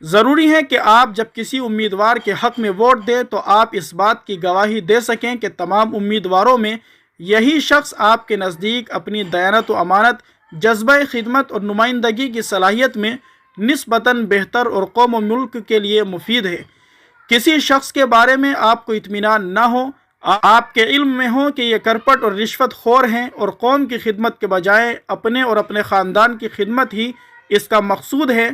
ضروری ہے کہ آپ جب کسی امیدوار کے حق میں ووٹ دیں تو آپ اس بات کی گواہی دے سکیں کہ تمام امیدواروں میں یہی شخص آپ کے نزدیک اپنی دیانت و امانت، جذبہ خدمت اور نمائندگی کی صلاحیت میں نسبتاً بہتر اور قوم و ملک کے لیے مفید ہے۔ کسی شخص کے بارے میں آپ کو اطمینان نہ ہو، آپ کے علم میں ہو کہ یہ کرپٹ اور رشوت خور ہیں اور قوم کی خدمت کے بجائے اپنے اور اپنے خاندان کی خدمت ہی اس کا مقصود ہے،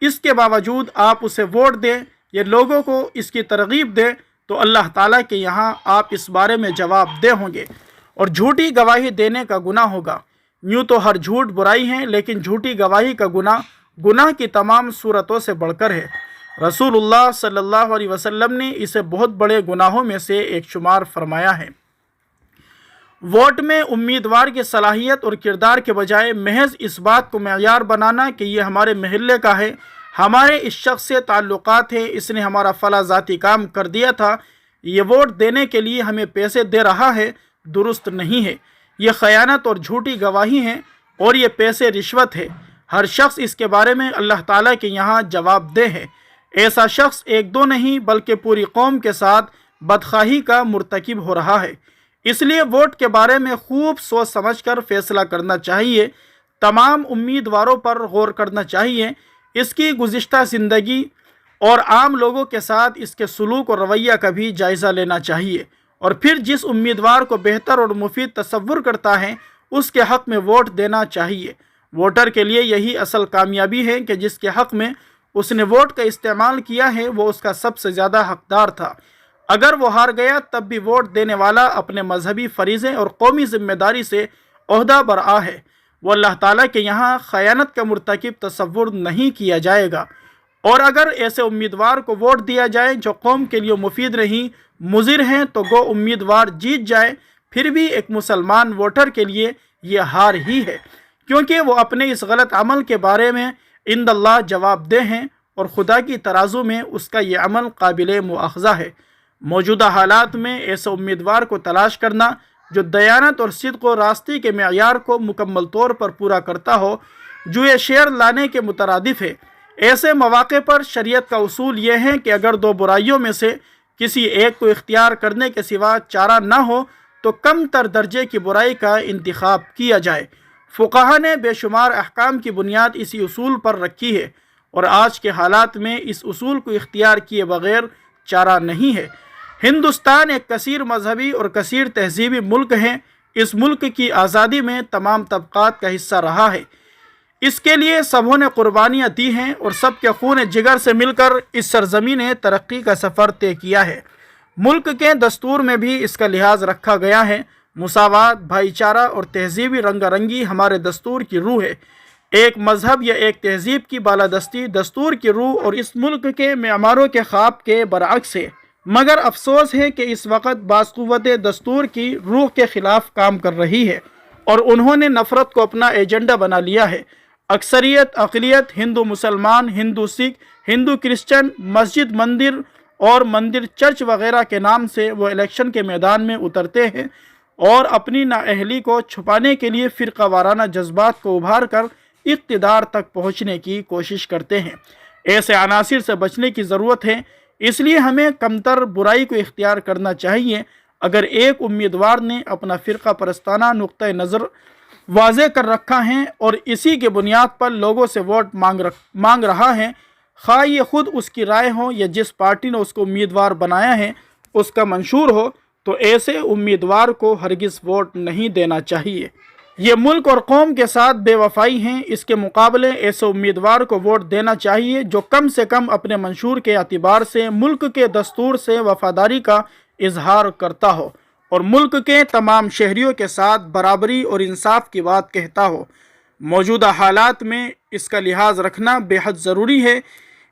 اس کے باوجود آپ اسے ووٹ دیں یا لوگوں کو اس کی ترغیب دیں، تو اللہ تعالیٰ کے یہاں آپ اس بارے میں جواب دہ ہوں گے اور جھوٹی گواہی دینے کا گناہ ہوگا۔ یوں تو ہر جھوٹ برائی ہے، لیکن جھوٹی گواہی کا گناہ کی تمام صورتوں سے بڑھ کر ہے۔ رسول اللہ صلی اللہ علیہ وسلم نے اسے بہت بڑے گناہوں میں سے ایک شمار فرمایا ہے۔ ووٹ میں امیدوار کی صلاحیت اور کردار کے بجائے محض اس بات کو معیار بنانا کہ یہ ہمارے محلے کا ہے، ہمارے اس شخص سے تعلقات ہیں، اس نے ہمارا فلاں ذاتی کام کر دیا تھا، یہ ووٹ دینے کے لیے ہمیں پیسے دے رہا ہے، درست نہیں ہے۔ یہ خیانت اور جھوٹی گواہی ہے اور یہ پیسے رشوت ہے۔ ہر شخص اس کے بارے میں اللہ تعالیٰ کے یہاں جواب دہ ہے۔ ایسا شخص ایک دو نہیں بلکہ پوری قوم کے ساتھ بدخواہی کا مرتکب ہو رہا ہے۔ اس لیے ووٹ کے بارے میں خوب سوچ سمجھ کر فیصلہ کرنا چاہیے۔ تمام امیدواروں پر غور کرنا چاہیے، اس کی گزشتہ زندگی اور عام لوگوں کے ساتھ اس کے سلوک اور رویہ کا بھی جائزہ لینا چاہیے، اور پھر جس امیدوار کو بہتر اور مفید تصور کرتا ہے اس کے حق میں ووٹ دینا چاہیے۔ ووٹر کے لیے یہی اصل کامیابی ہے کہ جس کے حق میں اس نے ووٹ کا استعمال کیا ہے وہ اس کا سب سے زیادہ حقدار تھا۔ اگر وہ ہار گیا تب بھی ووٹ دینے والا اپنے مذہبی فریضے اور قومی ذمہ داری سے عہدہ برآ ہے، وہ اللہ تعالیٰ کے یہاں خیانت کا مرتکب تصور نہیں کیا جائے گا۔ اور اگر ایسے امیدوار کو ووٹ دیا جائے جو قوم کے لیے مفید نہیں، مضر ہیں، تو گو امیدوار جیت جائے، پھر بھی ایک مسلمان ووٹر کے لیے یہ ہار ہی ہے، کیونکہ وہ اپنے اس غلط عمل کے بارے میں عند اللہ جواب دہ ہیں اور خدا کی ترازو میں اس کا یہ عمل قابل مواخذہ ہے۔ موجودہ حالات میں ایسے امیدوار کو تلاش کرنا جو دیانت اور صدق و راستی کے معیار کو مکمل طور پر پورا کرتا ہو، جو یہ شعر لانے کے مترادف ہے۔ ایسے مواقع پر شریعت کا اصول یہ ہے کہ اگر دو برائیوں میں سے کسی ایک کو اختیار کرنے کے سوا چارہ نہ ہو تو کم تر درجے کی برائی کا انتخاب کیا جائے۔ فقہا نے بے شمار احکام کی بنیاد اسی اصول پر رکھی ہے، اور آج کے حالات میں اس اصول کو اختیار کیے بغیر چارہ نہیں ہے۔ ہندوستان ایک کثیر مذہبی اور کثیر تہذیبی ملک ہے۔ اس ملک کی آزادی میں تمام طبقات کا حصہ رہا ہے۔ اس کے لیے سبوں نے قربانیاں دی ہیں اور سب کے خون جگر سے مل کر اس سرزمین نے ترقی کا سفر طے کیا ہے۔ ملک کے دستور میں بھی اس کا لحاظ رکھا گیا ہے۔ مساوات، بھائی چارہ اور تہذیبی رنگا رنگی ہمارے دستور کی روح ہے۔ ایک مذہب یا ایک تہذیب کی بالادستی دستور کی روح اور اس ملک کے معماروں کے خواب کے برعکس ہے۔ مگر افسوس ہے کہ اس وقت بعض قوتیں دستور کی روح کے خلاف کام کر رہی ہے اور انہوں نے نفرت کو اپنا ایجنڈا بنا لیا ہے۔ اکثریت، اقلیت، ہندو مسلمان، ہندو سکھ، ہندو کرسچن، مسجد مندر اور مندر چرچ وغیرہ کے نام سے وہ الیکشن کے میدان میں اترتے ہیں اور اپنی نااہلی کو چھپانے کے لیے فرقہ وارانہ جذبات کو ابھار کر اقتدار تک پہنچنے کی کوشش کرتے ہیں۔ ایسے عناصر سے بچنے کی ضرورت ہے، اس لیے ہمیں کمتر برائی کو اختیار کرنا چاہیے۔ اگر ایک امیدوار نے اپنا فرقہ پرستانہ نقطہ نظر واضح کر رکھا ہے اور اسی کے بنیاد پر لوگوں سے ووٹ مانگ رہا ہے، خواہ یہ خود اس کی رائے ہو یا جس پارٹی نے اس کو امیدوار بنایا ہے اس کا منشور ہو، تو ایسے امیدوار کو ہرگز ووٹ نہیں دینا چاہیے۔ یہ ملک اور قوم کے ساتھ بے وفائی ہیں۔ اس کے مقابلے ایسے امیدوار کو ووٹ دینا چاہیے جو کم سے کم اپنے منشور کے اعتبار سے ملک کے دستور سے وفاداری کا اظہار کرتا ہو اور ملک کے تمام شہریوں کے ساتھ برابری اور انصاف کی بات کہتا ہو۔ موجودہ حالات میں اس کا لحاظ رکھنا بے حد ضروری ہے۔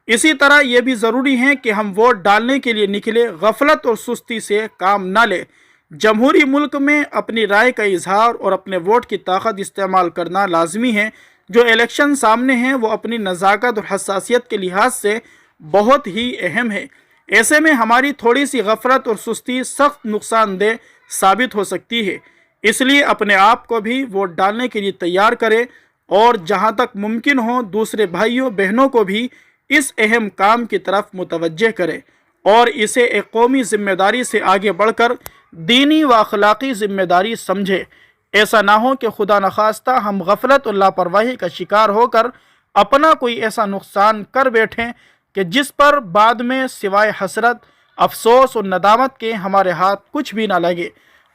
اسی طرح یہ بھی ضروری ہے کہ ہم ووٹ ڈالنے کے لیے نکلے غفلت اور سستی سے کام نہ لیں۔ جمہوری ملک میں اپنی رائے کا اظہار اور اپنے ووٹ کی طاقت استعمال کرنا لازمی ہے۔ جو الیکشن سامنے ہیں وہ اپنی نزاکت اور حساسیت کے لحاظ سے بہت ہی اہم ہے۔ ایسے میں ہماری تھوڑی سی غفلت اور سستی سخت نقصان دہ ثابت ہو سکتی ہے۔ اس لیے اپنے آپ کو بھی ووٹ ڈالنے کے لیے تیار کریں اور جہاں تک ممکن ہو دوسرے بھائیوں بہنوں کو بھی اس اہم کام کی طرف متوجہ کرے اور اسے ایک قومی ذمہ داری سے آگے بڑھ کر دینی و اخلاقی ذمہ داری سمجھے۔ ایسا نہ ہو کہ خدا نخواستہ ہم غفلت اور لاپرواہی کا شکار ہو کر اپنا کوئی ایسا نقصان کر بیٹھیں کہ جس پر بعد میں سوائے حسرت، افسوس اور ندامت کے ہمارے ہاتھ کچھ بھی نہ لگے۔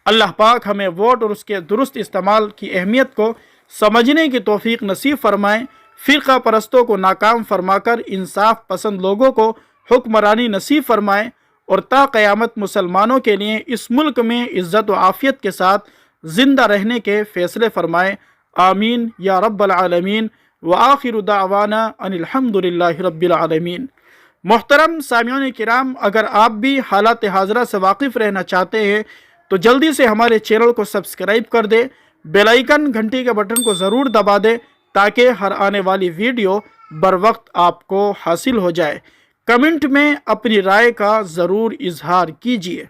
اللہ پاک ہمیں ووٹ اور اس کے درست استعمال کی اہمیت کو سمجھنے کی توفیق نصیب فرمائیں، فرقہ پرستوں کو ناکام فرما کر انصاف پسند لوگوں کو حکمرانی نصیب فرمائیں، اور تا قیامت مسلمانوں کے لیے اس ملک میں عزت و عافیت کے ساتھ زندہ رہنے کے فیصلے فرمائیں۔ آمین یا رب العالمین۔ وآخر دعوانا ان الحمدللہ رب العالمین۔ محترم سامعین کرام، اگر آپ بھی حالات حاضرہ سے واقف رہنا چاہتے ہیں تو جلدی سے ہمارے چینل کو سبسکرائب کر دیں، بیل آئیکن گھنٹی کے بٹن کو ضرور دبا دیں تاکہ ہر آنے والی ویڈیو بر وقت آپ کو حاصل ہو جائے۔ کمنٹ میں اپنی رائے کا ضرور اظہار کیجیے۔